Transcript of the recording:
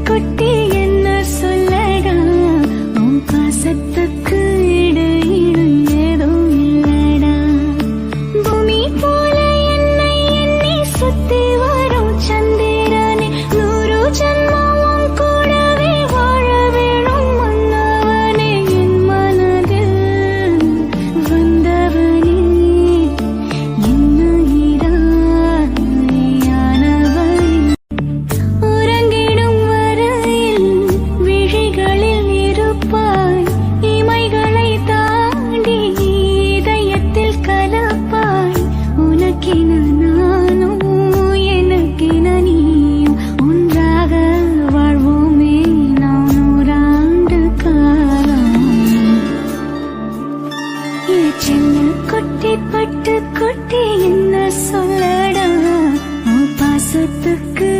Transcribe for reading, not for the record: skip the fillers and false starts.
குட்டி என்ன சொல்லடா உன் பாசத்துக்கு இடையில் ஏதோ இல்லடா பூமி போல என்னை எண்ணி சுத்தி வரும் சந்திரனே 100 ஜன்மம் கூடவே வாழ வேணும் மன்னவனே என் மனதில் வந்தவனே என்ன இராயானவனே உறங்கிடும் வரையில் விழிகளில் இருப்பாய் இமைகளை தாண்டி இதயத்தில் கலப்பாய் உனக்கென நானும் எனக்கென நீயும் ஒன்றாக வாழ்வோமே நாம் 100 ஆண்டு காலம் சின்ன குட்டி பட்டு குட்டி என்ன சொல்லடா உன் பாசத்துக்கு